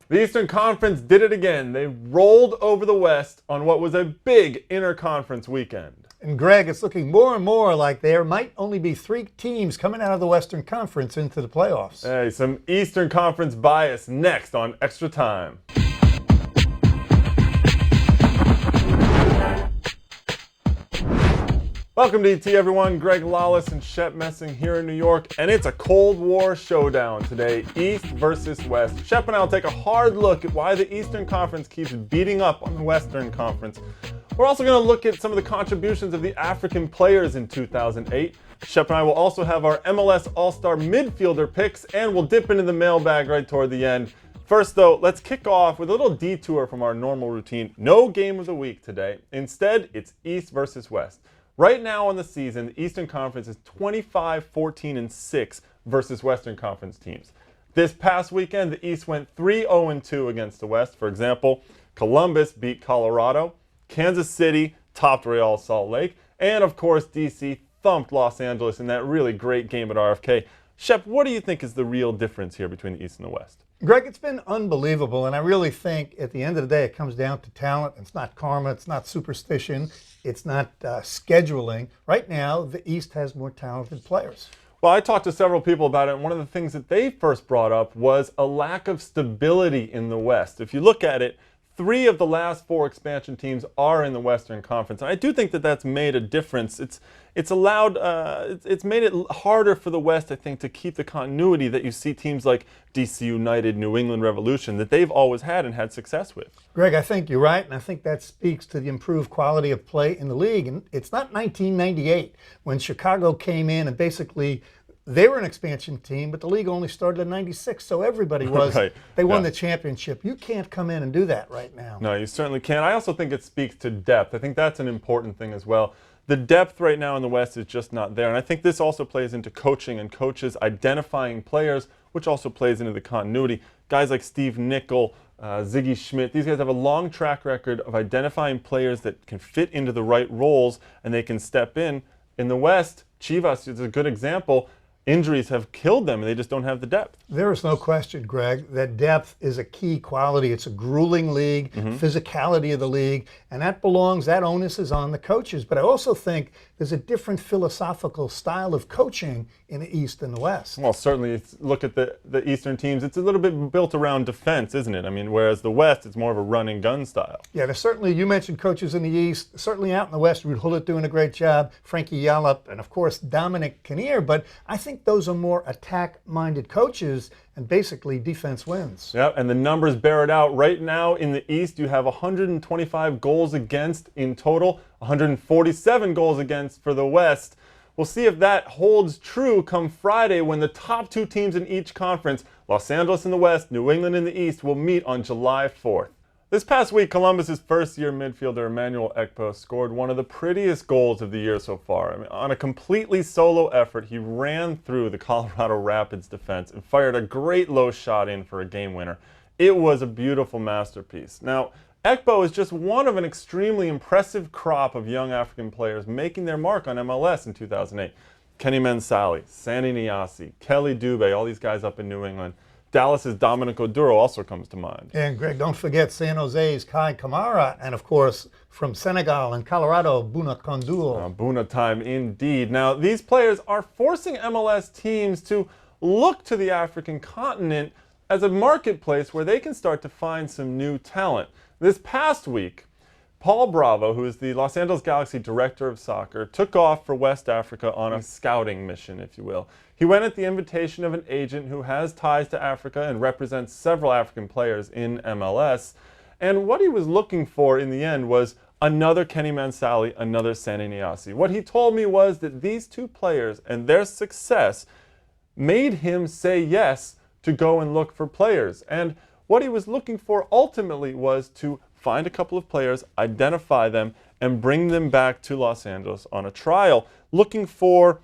The Eastern Conference did it again. They rolled over the West on what was a big interconference weekend. And Greg, it's looking more and more like there might only be 3 teams coming out of the Western Conference into the playoffs. Hey, some Eastern Conference bias next on Extra Time. Welcome to ET, everyone. Greg Lawless and Shep Messing here in New York, and it's a Cold War showdown today, East versus West. Shep and I will take a hard look at why the Eastern Conference keeps beating up on the Western Conference. We're also going to look at some of the contributions of the African players in 2008. Shep and I will also have our MLS All-Star midfielder picks, and we'll dip into the mailbag right toward the end. First, though, let's kick off with a little detour from our normal routine. No game of the week today. Instead, it's East versus West. Right now on the season, the Eastern Conference is 25-14-6 versus Western Conference teams. This past weekend, the East went 3-0-2 against the West. For example, Columbus beat Colorado, Kansas City topped Real Salt Lake, and of course, DC thumped Los Angeles in that really great game at RFK. Shep, what do you think is the real difference here between the East and the West? Greg, it's been unbelievable, and I really think at the end of the day it comes down to talent. It's not karma, it's not superstition, it's not scheduling. Right now, the East has more talented players. Well, I talked to several people about it, and one of the things that they first brought up was a lack of stability in the West. If you look at it, 3 of the last 4 expansion teams are in the Western Conference, and I do think that that's made a difference. It's made it harder for the West, I think, to keep the continuity that you see teams like DC United, New England Revolution, that they've always had and had success with. Greg, I think you're right, and I think that speaks to the improved quality of play in the league. And it's not 1998 when Chicago came in and basically they were an expansion team, but the league only started in '96, so everybody was. Right. They won the championship. You can't come in and do that right now. No, you certainly can't. I also think it speaks to depth. I think that's an important thing as well. The depth right now in the West is just not there, and I think this also plays into coaching and coaches identifying players, which also plays into the continuity. Guys like Steve Nicol, Ziggy Schmidt, these guys have a long track record of identifying players that can fit into the right roles and they can step in. In the West, Chivas is a good example. Injuries have killed them, and they just don't have the depth. There is no question, Greg, that depth is a key quality. It's a grueling league, physicality of the league, and that onus is on the coaches. But I also think there's a different philosophical style of coaching in the East and the West. Well, certainly, look at the Eastern teams. It's a little bit built around defense, isn't it? I mean, whereas the West, it's more of a run-and-gun style. Yeah, there's certainly, you mentioned coaches in the East, certainly out in the West, Ruud Gullit doing a great job, Frankie Yallop, and of course, Dominic Kinnear, but I think those are more attack-minded coaches, and basically defense wins. Yeah, and the numbers bear it out. Right now in the East, you have 125 goals against in total, 147 goals against for the West. We'll see if that holds true come Friday when the top 2 teams in each conference, Los Angeles in the West, New England in the East, will meet on July 4th. This past week, Columbus's first-year midfielder EMMANUEL scored one of the prettiest goals of the year so far. I mean, on a completely solo effort, he ran through the Colorado Rapids defense and fired a great low shot in for a game winner. It was a beautiful masterpiece. Now, EKPO is just one of an extremely impressive crop of young African players making their mark on MLS in 2008. Kenny Mansally, Sandy Niasi, Kelly Dubé, all these guys up in New England. Dallas's Dominic Oduro also comes to mind. And Greg, don't forget San Jose's Kai Kamara, and of course from Senegal and Colorado, Bouna Kondoul. Bouna time indeed. Now these players are forcing MLS teams to look to the African continent as a marketplace where they can start to find some new talent. This past week, Paul Bravo, who is the Los Angeles Galaxy Director of Soccer, took off for West Africa on a scouting mission, if you will. He went at the invitation of an agent who has ties to Africa and represents several African players in MLS. And what he was looking for in the end was another Kenny Mansally, another Sandy Niasi. What he told me was that these 2 players and their success made him say yes to go and look for players. And what he was looking for ultimately was to find a couple of players, identify them, and bring them back to Los Angeles on a trial, looking for,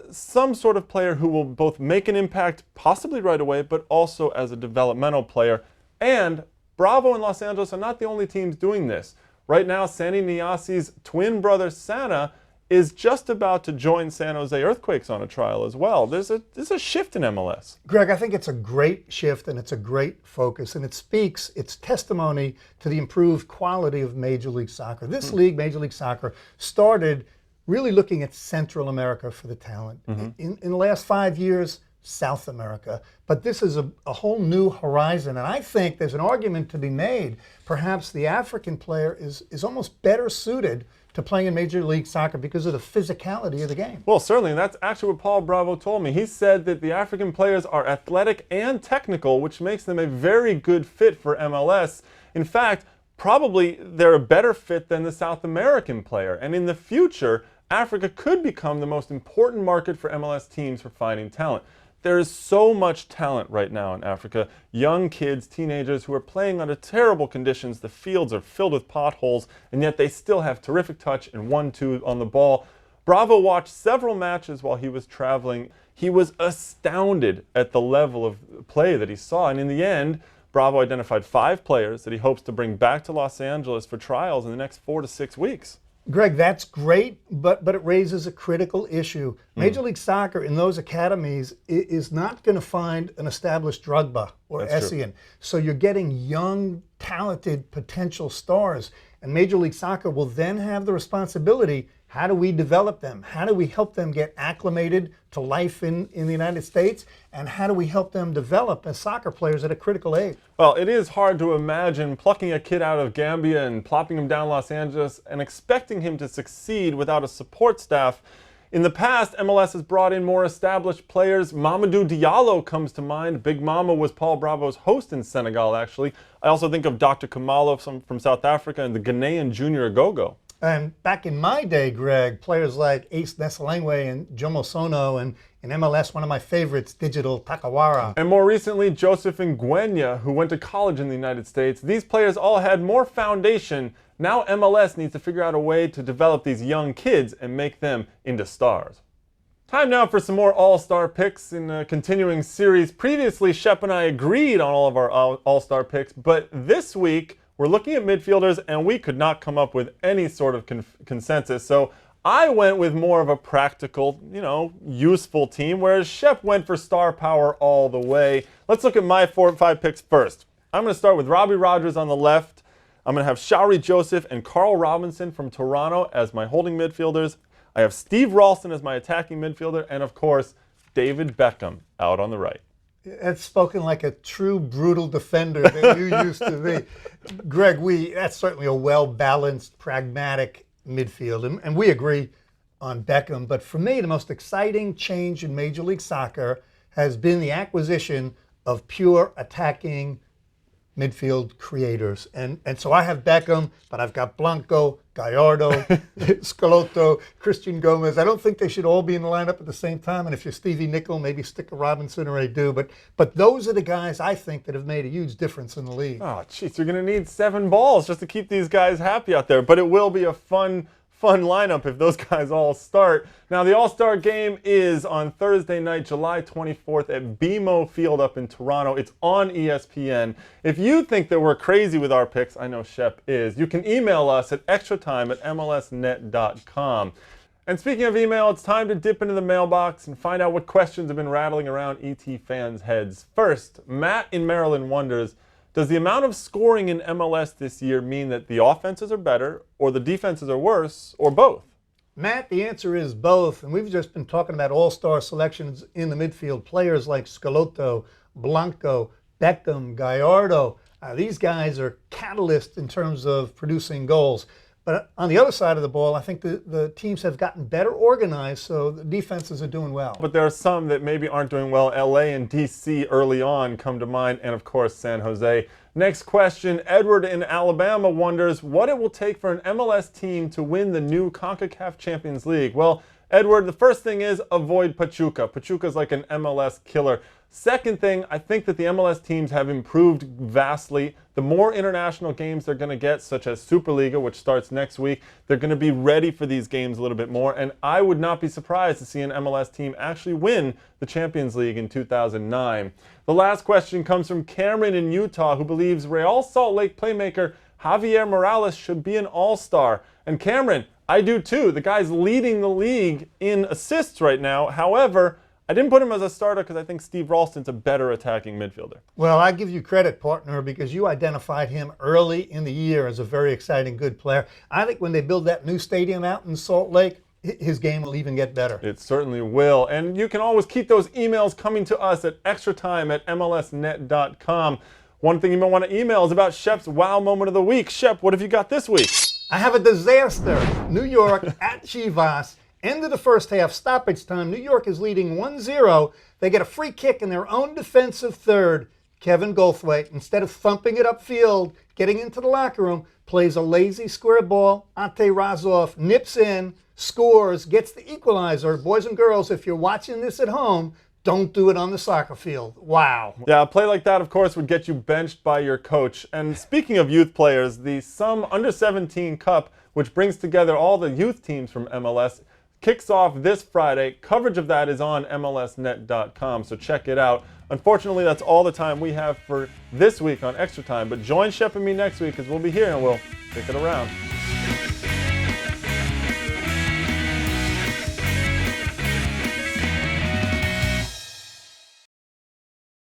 some sort of player who will both make an impact possibly right away, but also as a developmental player. And Bravo and Los Angeles are not the only teams doing this. Right now, Sandy Niasi's twin brother, Sana, is just about to join San Jose Earthquakes on a trial as well. There's a shift in MLS. Greg, I think it's a great shift and it's a great focus, and it's testimony to the improved quality of Major League Soccer. This league, Major League Soccer, started really looking at Central America for the talent. In the last 5 years, South America. But this is a whole new horizon, and I think there's an argument to be made. Perhaps the African player is almost better suited to playing in Major League Soccer because of the physicality of the game. Well, certainly, and that's actually what Paul Bravo told me. He said that the African players are athletic and technical, which makes them a very good fit for MLS. In fact, probably they're a better fit than the South American player. And in the future, Africa could become the most important market for MLS teams for finding talent. There is so much talent right now in Africa. Young kids, teenagers who are playing under terrible conditions. The fields are filled with potholes, and yet they still have terrific touch and 1-2 on the ball. Bravo watched several matches while he was traveling. He was astounded at the level of play that he saw, and in the end, Bravo identified 5 players that he hopes to bring back to Los Angeles for trials in the next 4 to 6 weeks. Greg, that's great, but it raises a critical issue. Major League Soccer in those academies is not going to find an established Drogba or Essien. So you're getting young, talented, potential stars. And Major League Soccer will then have the responsibility, how do we develop them? How do we help them get acclimated to life in the United States? And how do we help them develop as soccer players at a critical age? Well, it is hard to imagine plucking a kid out of Gambia and plopping him down Los Angeles and expecting him to succeed without a support staff. In the past, MLS has brought in more established players. MAMADOU Diallo comes to mind. Big Mama was Paul Bravo's host in Senegal, actually. I also think of Dr. Kamalo from South Africa and the Ghanaian Junior Agogo. And back in my day, Greg, players like Ace Nesalengwe and Jomo Sono, and in MLS, one of my favorites, Digital Takawara. And more recently, Joseph Ngwenya, who went to college in the United States. These players all had more foundation. Now MLS needs to figure out a way to develop these young kids and make them into stars. Time now for some more all-star picks in a continuing series. Previously, Shep and I agreed on all of our all-star picks, but this week, we're looking at midfielders, and we could not come up with any sort of consensus. So I went with more of a practical, useful team, whereas Shep went for star power all the way. Let's look at my 4 and 5 picks first. I'm going to start with Robbie Rogers on the left. I'm going to have Shauri Joseph and Carl Robinson from Toronto as my holding midfielders. I have Steve Ralston as my attacking midfielder, and of course, David Beckham out on the right. That's spoken like a true brutal defender that you used to be. Greg, that's certainly a well-balanced, pragmatic midfield, and we agree on Beckham. But for me, the most exciting change in Major League Soccer has been the acquisition of pure attacking midfield creators. And so I have Beckham, but I've got Blanco, Gallardo, Schelotto, Christian Gomez. I don't think they should all be in the lineup at the same time. And if you're Stevie Nicol, maybe stick a Robinson or a Do. But those are the guys I think that have made a huge difference in the league. Oh, jeez, you're going to need 7 balls just to keep these guys happy out there. But it will be a fun lineup if those guys all start. Now, the All-Star game is on Thursday night, July 24th at BMO Field up in Toronto. It's on ESPN. If you think that we're crazy with our picks, I know Shep is, you can email us at extratime@mlsnet.com. And speaking of email, it's time to dip into the mailbox and find out what questions have been rattling around ET fans' heads. First, Matt in Maryland wonders, does the amount of scoring in MLS this year mean that the offenses are better, or the defenses are worse, or both? Matt, the answer is both. And we've just been talking about all-star selections in the midfield. Players like Schelotto, Blanco, Beckham, Gallardo. These guys are catalysts in terms of producing goals. But on the other side of the ball, I think the teams have gotten better organized, so the defenses are doing well. But there are some that maybe aren't doing well. LA and DC early on come to mind, and of course San Jose. Next question, Edward in Alabama wonders what it will take for an MLS team to win the new CONCACAF Champions League. Well, Edward, the first thing is avoid Pachuca. Pachuca's like an MLS killer. Second thing, I think that the MLS teams have improved vastly. The more international games they're going to get, such as Superliga, which starts next week, they're going to be ready for these games a little bit more. And I would not be surprised to see an MLS team actually win the Champions League in 2009. The last question comes from Cameron in Utah, who believes Real Salt Lake playmaker Javier Morales should be an all-star. And Cameron, I do too. The guy's leading the league in assists right now. However, I didn't put him as a starter because I think Steve Ralston's a better attacking midfielder. Well, I give you credit, partner, because you identified him early in the year as a very exciting, good player. I think when they build that new stadium out in Salt Lake, his game will even get better. It certainly will. And you can always keep those emails coming to us at extratime@mlsnet.com. One thing you might want to email is about Shep's Wow Moment of the Week. Shep, what have you got this week? I have a disaster. New York at Chivas. End of the first half, stoppage time. New York is leading 1-0. They get a free kick in their own defensive third. Kevin Goldthwait, instead of thumping it upfield, getting into the locker room, plays a lazy square ball. Ante Razov nips in, scores, gets the equalizer. Boys and girls, if you're watching this at home, don't do it on the soccer field. Wow. Yeah, a play like that, of course, would get you benched by your coach. And speaking of youth players, the Sum Under-17 Cup, which brings together all the youth teams from MLS, kicks off this Friday. Coverage of that is on MLSnet.com, so check it out. Unfortunately, that's all the time we have for this week on Extra Time, but join Shep and me next week because we'll be here and we'll kick it around.